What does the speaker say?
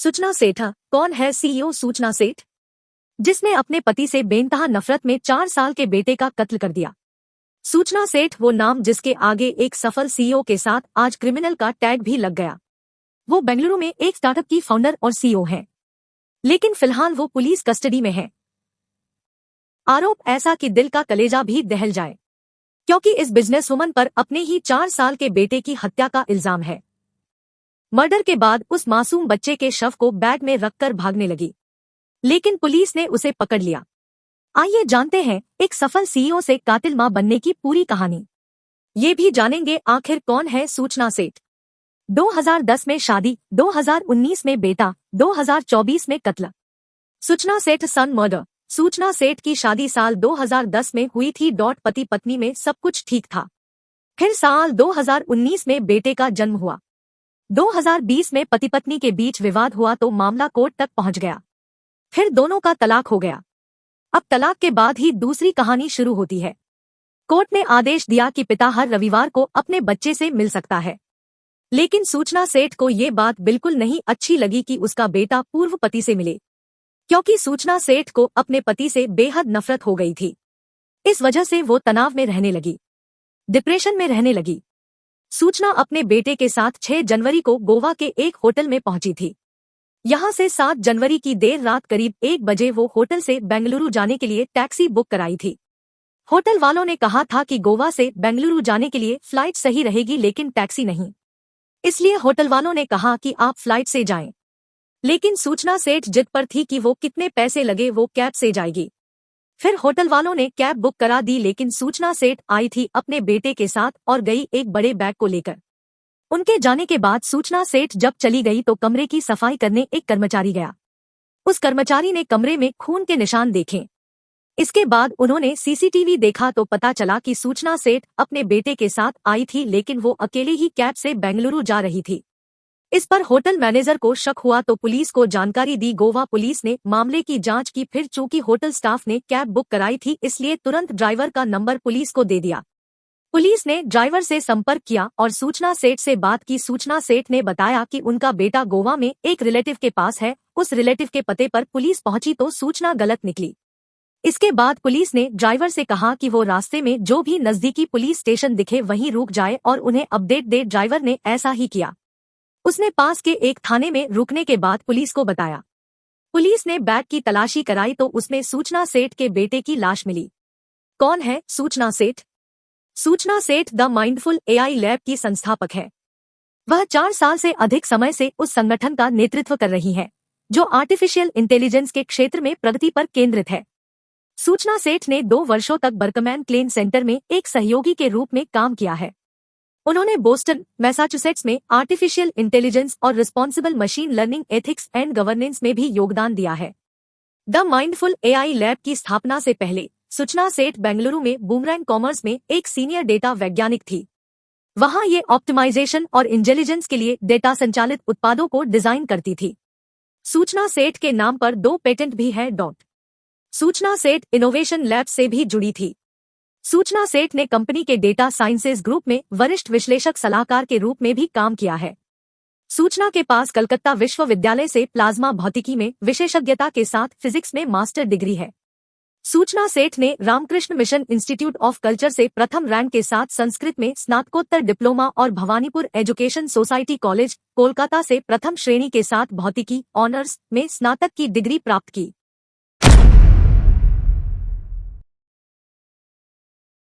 सूचना सेठ। कौन है सीईओ सूचना सेठ, जिसने अपने पति से बेइंतहा नफरत में 4 साल के बेटे का कत्ल कर दिया? सूचना सेठ वो नाम जिसके आगे एक सफल सीईओ के साथ आज क्रिमिनल का टैग भी लग गया। वो बेंगलुरु में एक स्टार्टअप की फाउंडर और सीईओ है, लेकिन फिलहाल वो पुलिस कस्टडी में है। आरोप ऐसा कि दिल का कलेजा भी दहल जाए, क्योंकि इस बिजनेसवुमन पर अपने ही 4 साल के बेटे की हत्या का इल्जाम है। मर्डर के बाद उस मासूम बच्चे के शव को बैग में रखकर भागने लगी, लेकिन पुलिस ने उसे पकड़ लिया। आइए जानते हैं एक सफल सीईओ से कातिल मां बनने की पूरी कहानी। ये भी जानेंगे आखिर कौन है सूचना सेठ। 2010 में शादी, 2019 में बेटा, 2024 में कत्ल। सूचना सेठ सन मर्डर। सूचना सेठ की शादी साल 2010 में हुई थी। पति पत्नी में सब कुछ ठीक था। फिर साल 2019 में बेटे का जन्म हुआ। 2020 में पति पत्नी के बीच विवाद हुआ तो मामला कोर्ट तक पहुंच गया। फिर दोनों का तलाक हो गया। अब तलाक के बाद ही दूसरी कहानी शुरू होती है। कोर्ट ने आदेश दिया कि पिता हर रविवार को अपने बच्चे से मिल सकता है, लेकिन सूचना सेठ को ये बात बिल्कुल नहीं अच्छी लगी कि उसका बेटा पूर्व पति से मिले, क्योंकि सूचना सेठ को अपने पति से बेहद नफरत हो गई थी। इस वजह से वो तनाव में रहने लगी, डिप्रेशन में रहने लगी। सूचना अपने बेटे के साथ 6 जनवरी को गोवा के एक होटल में पहुंची थी। यहां से 7 जनवरी की देर रात करीब 1 बजे वो होटल से बेंगलुरु जाने के लिए टैक्सी बुक कराई थी। होटल वालों ने कहा था कि गोवा से बेंगलुरु जाने के लिए फ्लाइट सही रहेगी, लेकिन टैक्सी नहीं। इसलिए होटल वालों ने कहा कि आप फ्लाइट से जाएं। लेकिन सूचना सेठ जिद पर थी कि वो कितने पैसे लगे वो कैब से जाएगी। फिर होटल वालों ने कैब बुक करा दी, लेकिन सूचना सेठ आई थी अपने बेटे के साथ और गई एक बड़े बैग को लेकर। उनके जाने के बाद सूचना सेठ जब चली गई तो कमरे की सफाई करने एक कर्मचारी गया। उस कर्मचारी ने कमरे में खून के निशान देखे। इसके बाद उन्होंने सीसीटीवी देखा तो पता चला कि सूचना सेठ अपने बेटे के साथ आई थी, लेकिन वो अकेले ही कैब से बेंगलुरु जा रही थी। इस पर होटल मैनेजर को शक हुआ तो पुलिस को जानकारी दी। गोवा पुलिस ने मामले की जांच की। फिर चूंकि होटल स्टाफ ने कैब बुक कराई थी, इसलिए तुरंत ड्राइवर का नंबर पुलिस को दे दिया। पुलिस ने ड्राइवर से संपर्क किया और सूचना सेठ से बात की। सूचना सेठ ने बताया कि उनका बेटा गोवा में एक रिलेटिव के पास है। उस रिलेटिव के पते पर पुलिस पहुंची तो सूचना गलत निकली। इसके बाद पुलिस ने ड्राइवर से कहा कि वो रास्ते में जो भी नजदीकी पुलिस स्टेशन दिखे वहीं रुक जाए और उन्हें अपडेट दे। ड्राइवर ने ऐसा ही किया। उसने पास के एक थाने में रुकने के बाद पुलिस को बताया। पुलिस ने बैग की तलाशी कराई तो उसमें सूचना सेठ के बेटे की लाश मिली। कौन है सूचना सेठ? सूचना सेठ द माइंडफुल एआई लैब की संस्थापक है। वह 4 साल से अधिक समय से उस संगठन का नेतृत्व कर रही है जो आर्टिफिशियल इंटेलिजेंस के क्षेत्र में प्रगति पर केंद्रित है। सूचना सेठ ने 2 वर्षों तक बर्कमैन क्लेन सेंटर में एक सहयोगी के रूप में काम किया है। उन्होंने बोस्टन, मैसाचुसेट्स में आर्टिफिशियल इंटेलिजेंस और responsible machine learning ethics and governance में भी योगदान दिया है। द माइंडफुल एआई लैब की स्थापना से पहले सूचना सेठ बेंगलुरु में बूमरैंग कॉमर्स में एक सीनियर डेटा वैज्ञानिक थी। वहां ये ऑप्टिमाइजेशन और इंटेलिजेंस के लिए डेटा संचालित उत्पादों को डिजाइन करती थी। सूचना सेठ के नाम पर 2 पेटेंट भी है। सूचना सेठ इनोवेशन लैब से भी जुड़ी थी। सूचना सेठ ने कंपनी के डेटा साइंसेज ग्रुप में वरिष्ठ विश्लेषक सलाहकार के रूप में भी काम किया है। सूचना के पास कलकत्ता विश्वविद्यालय से प्लाज्मा भौतिकी में विशेषज्ञता के साथ फिजिक्स में मास्टर डिग्री है। सूचना सेठ ने Ramakrishna mission institute of culture से प्रथम रैंक के साथ संस्कृत में स्नातकोत्तर डिप्लोमा और Bhawanipur education society college, Kolkata से प्रथम श्रेणी के साथ भौतिकी ऑनर्स में स्नातक की डिग्री प्राप्त की।